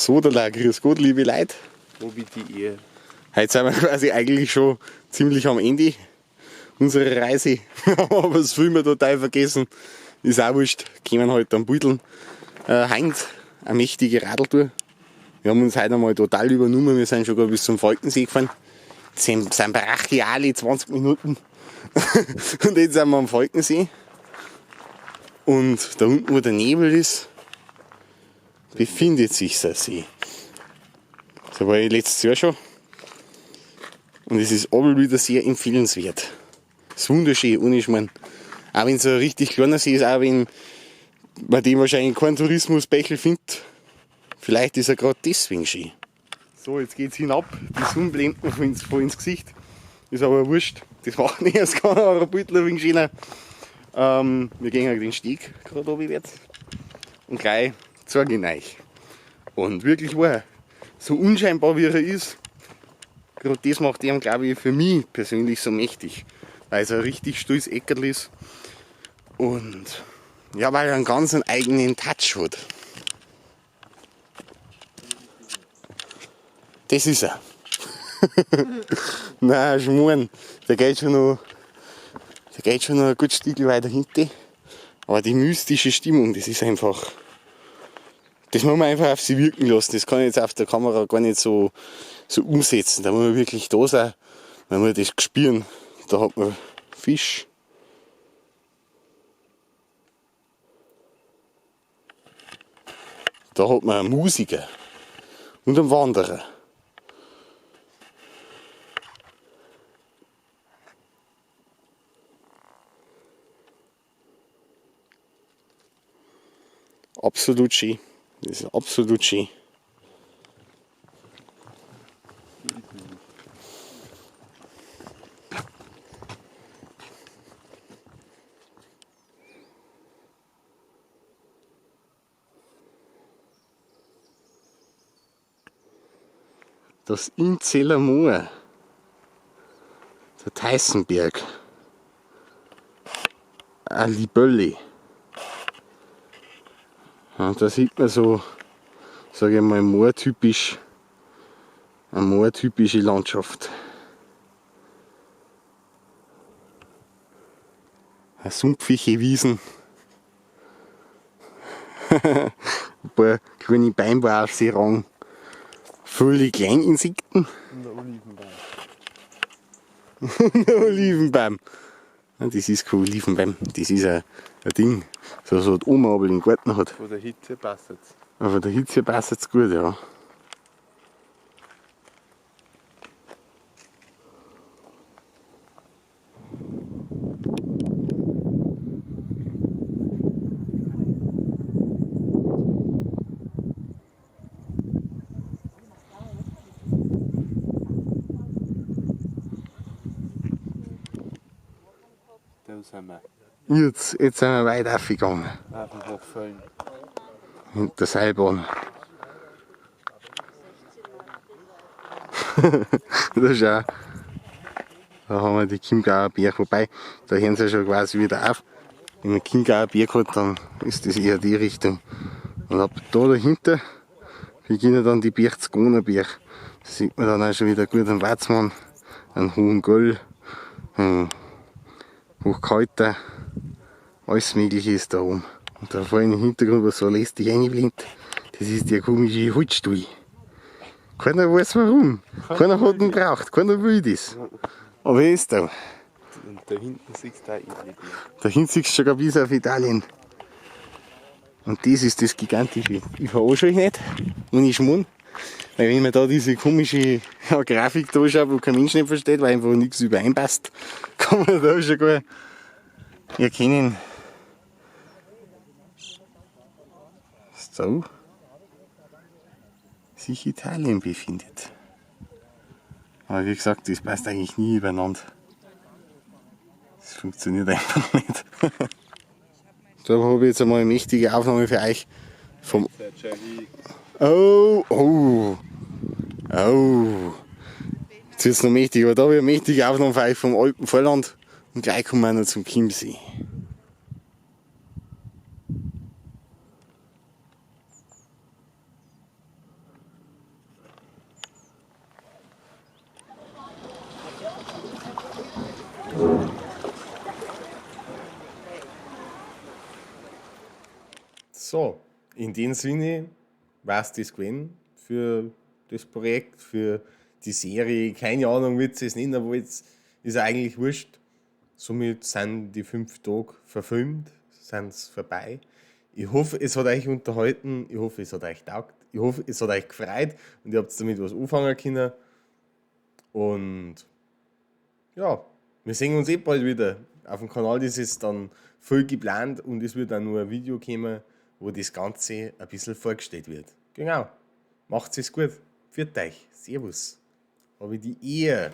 So, da grüß Gott, liebe Leute. Wo bitte ihr? Heute sind wir quasi eigentlich schon ziemlich am Ende unserer Reise. Aber das Filmen total vergessen. Ist auch wurscht. Kommen halt am Beuteln. Heint eine mächtige Radltour. Wir haben uns heute einmal total übernommen. Wir sind schon gar bis zum Falkensee gefahren. Das sind brachiale 20 Minuten. Und jetzt sind wir am Falkensee. Und da unten, wo der Nebel ist, befindet sich der See. Da war ich letztes Jahr schon. Und es ist aber wieder sehr empfehlenswert. Es ist wunderschön, ohne Schmarrn. Auch wenn es ein richtig kleiner See ist, auch wenn man den wahrscheinlich keinen Tourismusbächel findet. Vielleicht ist er gerade deswegen schön. So, jetzt geht es hinab. Die Sonne blendet mir voll ins Gesicht. Ist aber wurscht. Das macht nicht, es kann auch ein Beutel ein wenig schöner. Wir gehen den Steg gerade runterwärts. Und gleich zeige ich ihn euch. Und wirklich wahr, so unscheinbar wie er ist, gerade das macht ihn, glaube ich, für mich persönlich so mächtig. Weil es ein richtig stolzes Eckerl ist. Und ja, weil er einen ganz eigenen Touch hat. Das ist er. Nein, Schmarrn. Der geht schon noch ein gutes Stück weiter hinten. Aber die mystische Stimmung, das ist einfach. Das muss man einfach auf sie wirken lassen. Das kann ich jetzt auf der Kamera gar nicht so umsetzen. Da muss man wirklich da sein. Man muss das spüren. Da hat man Fisch. Da hat man einen Musiker und einen Wanderer. Absolut schön. Das ist absolut schön. Das Inzeller Moor, der Teißenberg, eine Libölli. Ja, da sieht man so, sage ich mal, eine moortypische Landschaft. Eine sumpfige Wiesen. Ein paar grüne Beinbarsierang. Viele Kleininsekten. Und der Olivenbaum. Der Olivenbaum. Ja, das ist kein Olivenbaum, das ist ein Ding. So hat die Oma aber den Garten hat. Von der Hitze passt es. Aber von der Hitze passt es gut, ja. Da sind wir. Jetzt sind wir weit aufgegangen. Auf dem Hochfällen. Hinter der Seilbahn. Da schau. Da haben wir die Chiemgauer Berg. Wobei, da hören sie schon quasi wieder auf. Wenn man Chiemgauer Berg hat, dann ist das eher die Richtung. Und ab da dahinter beginnen dann die Berchtesgadener Berg. Da sieht man dann auch schon wieder gut einen Watzmann, einen hohen Göll, einen Hochkalter. Alles Mögliche ist da oben. Und da vorne im Hintergrund, was so lästig reinblinkt, das ist der komische Holzstuhl. Keiner weiß warum. Keiner hat ihn braucht. Keiner will das. Aber er ist da. Und da hinten siehst du auch Italien. Da hinten siehst du schon bis auf Italien. Und das ist das Gigantische. Ich verarsche euch nicht, wenn ich schmund. Weil wenn man da diese komische Grafik da schaut, wo kein Mensch nicht versteht, weil einfach nichts übereinpasst, kann man da schon gar erkennen. So sich Italien befindet. Aber wie gesagt, das passt eigentlich nie übereinander. Das funktioniert einfach nicht. Da habe ich jetzt einmal eine mächtige Aufnahme für euch vom. Oh. Jetzt wird es noch mächtig, aber da habe ich eine mächtige Aufnahme für euch vom Alpenvorland und gleich kommen wir noch zum Chiemsee. So, in dem Sinne war es das gewesen für das Projekt, für die Serie. Keine Ahnung, wird es nennen, aber jetzt ist eigentlich wurscht. Somit sind die 5 Tage verfilmt, sind es vorbei. Ich hoffe, es hat euch unterhalten, ich hoffe, es hat euch taugt, ich hoffe, es hat euch gefreut und ihr habt damit was anfangen können. Und ja, wir sehen uns bald wieder. Auf dem Kanal ist es dann voll geplant und es wird dann nur ein Video kommen, wo das Ganze ein bisschen vorgestellt wird. Genau. Macht es gut. Pfiat euch. Servus. Habe die Ehre.